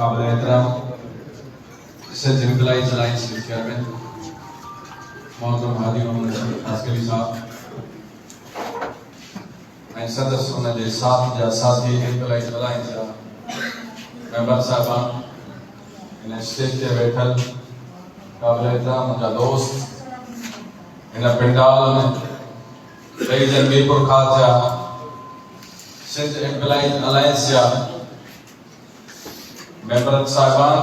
काबिल एहतराम Sindh employees alliance के चेयरमैन मोहतरम हाजी मोहम्मद अस्करी साहब ऐं सदस्य उन जे साथ जा साथी एम्प्लॉइज अलायंस जा मेंबर साहिबान इन स्टेज ते वेठल काबिल एहतराम मुंहिंजा दोस्त इन पिंडाल में रईज़न मीरपुर खास जा सिंध एम्प्लॉइज अलायंस जा मेंबर साहिबान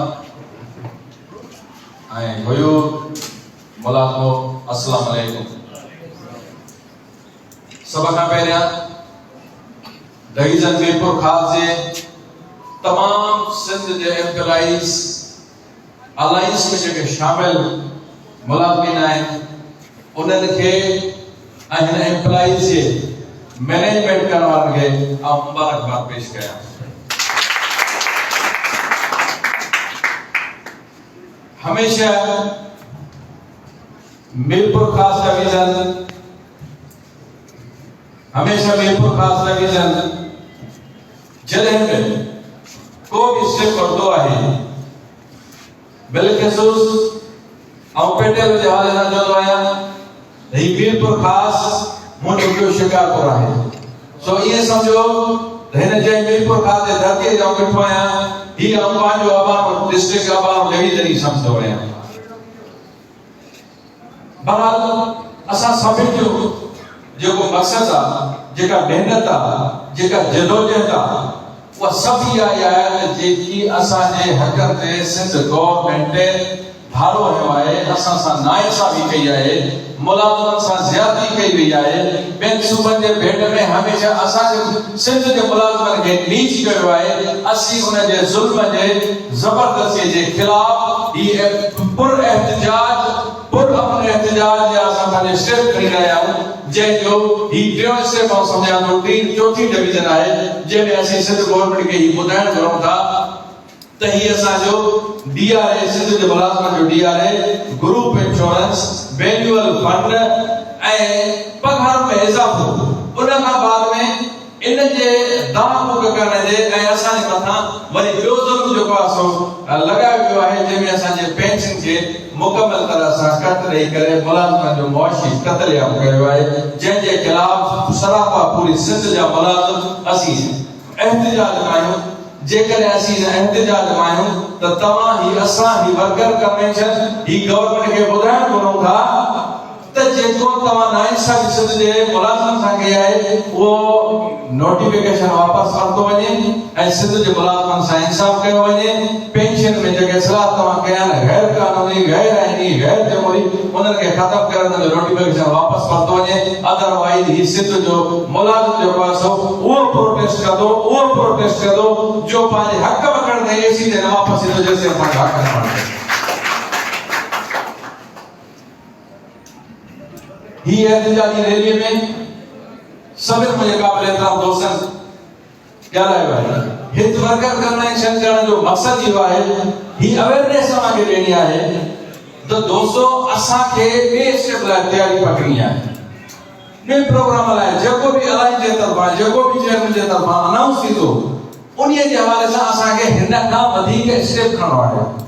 ऐं हुयूर मुलाज़िमो अस्सलाम वालेकुम। सब खां पहिरियां रईज़न मीरपुर खास जे तमाम सिंध जे एम्प्लॉइज अलायंस में जेके शामिल मुलाज़िमीन आहिनि उन्हनि खे ऐं हिन एम्प्लॉइज जे मैनेजमेंट करण वारनि खे आउं मुबारकबाद पेश कयां। हमेशा मीरपुर खास का विजन जॾहिं बि को भी स्टेप वठंदो आहे बिलख़सूस ऐं पेटेल जे हवाले सां चवंदो आहियां ही मीरपुर खास मुंहिंजो ॿियो शिकारपुर आहे। सो इएं सम्झो हिन जे मीरपुर खास जे धरतीअ ते वेठो आहियां ही पंहिंजो आबाद डिस्ट्रिक्ट आबाद डिवीजन सम्झंदो आहियां। बहरहाल असां सभिनि जो जेको मक़सद आहे जेका मेहनत आहे जेका जदोजहद आहे उहा सभु इहा आहे जेकी असांजे हक़ ते सिंध गवर्नमेंट भाड़ो हयो आहे असां सां नाइंसाफ़ी कई आहे मुलाज़िमनि सां ज़्यादती कई वई आहे ॿियनि सूबनि जे भेट में हमेशा असांजे सिंध जे मुलाज़िमनि खे नीच कयो आहे। असीं उन जे ज़ुल्म जे ज़बरदस्ती जे ख़िलाफ़ ही पुर अमन एहतजाज जा असां पंहिंजे स्टेप खणी रहिया आहियूं जंहिंजो ही टियों स्टेप मां सम्झां थो चौथी डिवीजन आहे जंहिंमें असीं सिंध गवर्नमेंट खे ही ॿुधाइण घुरूं था त ही असांजो DRA सिंध जे मुलाज़िमनि जो DRA group insurance manual fund ऐं पघार में इज़ाफ़ो उन खां बाद में इन जे दाम करण जे ऐं असांजे मथां वरी ॿियो ज़ुल्म जेको आहे सो लॻायो वियो आहे जंहिंमें असांजे पेंशन खे मुकमल तरह सां कट ॾेई करे मुलाज़िमनि जो मुआशी क़त्लेआम कयो आहे जंहिंजे ख़िलाफ़ सरापा पूरी सिंध जा मुलाज़िम असीं एहतजाज कयूं। जेकॾहिं असीं एहतजाज आहियूं त तव्हां ही असां ही वर्कर कन्वेंशन ही गवर्नमेंट खे ॿुधाइण घुरूं था त जेको तव्हां नाइंसाफ़ी सिंध जे मुलाज़िमनि सां कई आहे उहो नोटिफिकेशन वापसि वरितो वञे ऐं सिंध जे मुलाज़िमनि सां इंसाफ़ कयो वञे। पेंशन में जेके इस्लाह तव्हां कया आहिनि गैर कानूनी गैर आइनी गैर जमहूरी उन्हनि खे ख़तमु करण जो नोटिफिकेशन वापसि वरितो वञे। अदरवाइज ही सिंध जो मुलाज़िम जेको आहे सो उहो प्रोटेस्ट कंदो जो पंहिंजे हक़ वठण ते एसी ते न वापसि ईंदो जेसिताईं पंहिंजा हक़ न वठे। ही एहतजाजी रैली में सभिनि मुंहिंजे क़ाबिल एहतराम दोस्तनि ॻाल्हायो आहे। हित वर्कर कन्वेंशन करण जो मक़सदु इहो आहे ही अवेयरनेस तव्हांखे ॾियणी आहे त दोस्तो असांखे ॿिए स्टेप लाइ तयारी पकड़नी आहे। ॿिए प्रोग्राम लाइ जेको बि अलायंस जे तरफ़ां जेको बि चेयरमैन जे तरफ़ां अनाउंस थींदो उन्हीअ जे हवाले सां असांखे हिन खां वधीक स्टेप खणणो आहे।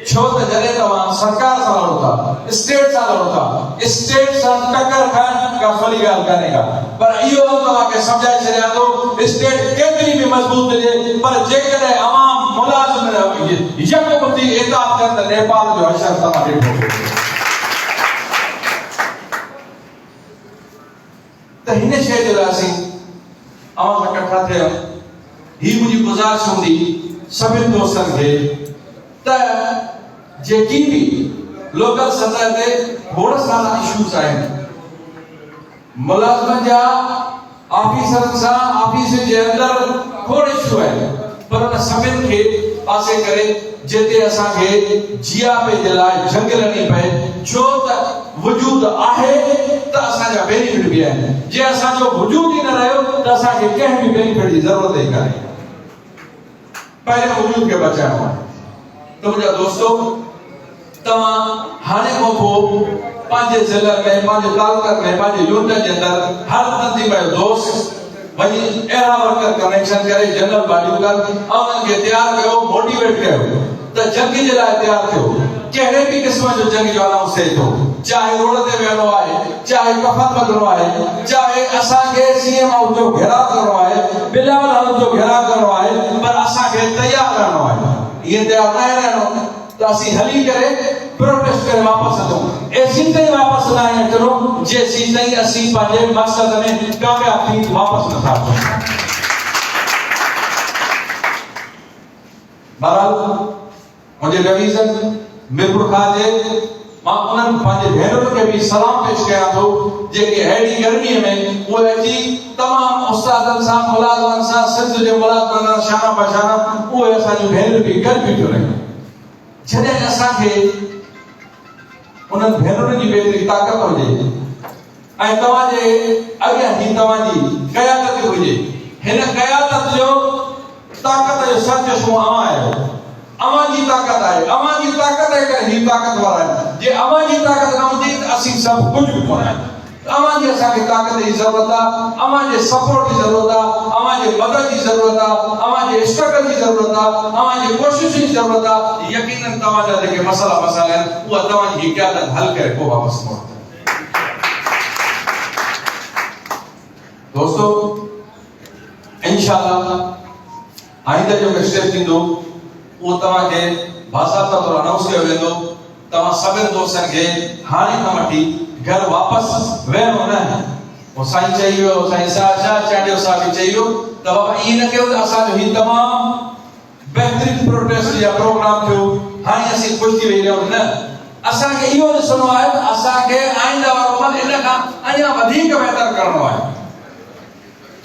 छो त जॾहिं तव्हां सरकार सां लड़ो था स्टेट सां लड़ो था स्टेट सां टक्कर खाइण का सवली ॻाल्हि कान्हे का पर इहो तव्हांखे सम्झाए छॾियां थो स्टेट केतिरी बि मज़बूत हुजे पर जेकॾहिं अवाम मुलाज़िम यकबुती इताअत कनि त नेपाल जो हशर तव्हां ॾिठो त हिन शइ जे लाइ असीं अवां सां इकट्ठा थिया। ही मुंहिंजी गुज़ारिश हूंदी सभिनि दोस्तनि खे त जेकी भी लोकल सतह ते थोड़ा सारा इश्यूज आहिनि मुलाज़िमनि जा ऑफिसरनि सां ऑफिस जे अंदरि खोड़ इश्यू आहिनि पर उन सभिनि खे पासे करे जिते असांखे जियाबे जे लाइ जंग लड़नी पए छो त वजूद आहे त असांजा बेनिफिट बि आहिनि। जे असांजो वजूद ई न रहियो त असांखे कंहिं बि बेनिफिट जी ज़रूरत ई कान्हे। पहिरियों वजूद खे बचाइणो आहे। तो मुझे दोस्तों तव्हां हाणे खां पोइ पंहिंजे ज़िले में पंहिंजे तालुक़नि में पंहिंजे यूनिट जे अंदरि हर तंज़ीम जो दोस्त वही एरा वर्कर कनेक्शन करे जनरल बॉडी कर उन्हनि खे तैयार कयो मोटिवेट कयो त जंग जे लाइ तैयार कयो कहिड़े बि क़िस्म जो जंग जो अनाउंस थिए थो चाहे रोड ते वेहणो आहे चाहे कफन बदलणो आहे चाहे असांखे सीएम हाउस जो घेराव करणो आहे बिलावल हाउस जो घेराव करणो आहे पर असांखे तैयार रहणो आहे ये तैयार न रहणो त असीं हली करे प्रोटेस्ट करे वापस अचूं ऐसी ताईं वापस न अचूं जेसी ताईं असीं पंहिंजे मक़सद में कामयाब थी वापस नथा अचूं बहरहाल मुझे रिवीजन मिरपुर खां जे मां उन्हनि पंहिंजे भेनरुनि खे बि सलाम पेश कयां थो जेके अहिड़ी गर्मीअ में उहे अची तमामु उस्तादनि सां मुलाज़मनि सां सिंध जे मुलाज़मनि सां शाना बशाना उहे असांजूं भेनरूं बि गॾु बीठियूं रहियूं जॾहिं असांखे उन्हनि भेनरुनि जी बेतरी ताक़त हुजे ऐं तव्हांजे अॻियां ही तव्हांजी क़यादत हुजे हिन क़यादत जो ताक़त जो सरचश्मो अवां आहियो अवां जी ताक़त आहे अवां जी ताक़त आहे करे ही ताक़तवर आहे जे अवां जी ताक़त न हुजे त असीं सभु कुझु बि कोन आहियूं अवां जी असांखे ताक़त जी ज़रूरत आहे अवां जे सपोर्ट जी ज़रूरत आहे अवां जे मदद जी ज़रूरत आहे अवां जे स्ट्रगल जी ज़रूरत आहे अवां जी कोशिश जी ज़रूरत आहे यकीनन तव्हांजा जेके मसला आहिनि उहा तव्हांजी क़यादत हल करे पोइ वापसि मोटो दोस्तों इंशाअल्लाह आइंदा जो स्टेप थींदो वो तव्हांखे बाज़ाब्ता तौर अनाउंस कयो वेंदो तव्हां सभिनि दोस्तनि खे हाणे खां वठी घर वापसि वेहणो न वो साईं चई वियो साईं छा चांडियो साहब बि चई वियो त बाबा ईअं न कयो त असांजो ही तमामु बहितरीन प्रोटेस्ट या प्रोग्राम थियो हाणे असीं ख़ुशि थी वेही रहूं न असांखे इहो ॾिसणो आहे त असांखे आइंदा वारो अमल इन खां अञा वधीक बहितर करणो आहे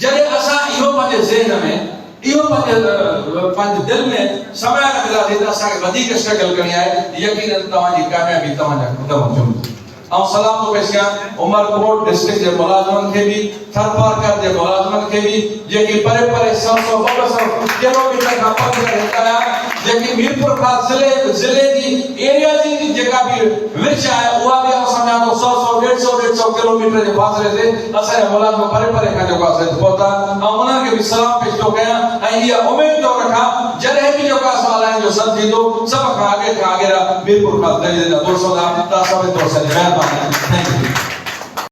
जॾहिं असां इहो पंहिंजे ज़हन में इहो पंहिंजे दिलि में समय रखंदासीं त असांखे वधीक स्ट्रगल करणी आहे यकीनन तव्हांजी कामयाबी तव्हांजा क़दम अचनि ऐं सलाम थो पेश कयां उमरकोट डिस्ट्रिक्ट जे मुलाज़िमनि खे बि थरपारकर जे मुलाज़िमनि खे बि जेकी परे परे 100 200 किलोमीटर खां पंध करे आया जेकी मीरपुर खां ज़िले जी एरिया जी जेका बि विच आहे उहा बि सम्झा थो 100 किलोमीटर जे फ़ासिले ते असांजा मुलाज़िम परे परे खां जेको आहे पहुता ऐं उन्हनि खे बि सलाम पेश थो कयां ऐं इहा उमेद थो रखां जॾहिं बि जेको आहे सवालनि जो सॾु थींदो सभ खां अॻे मीरपुर खां दरिया दोस्त त सभिनि दोस्तनि जी महिरबानी थैंक यू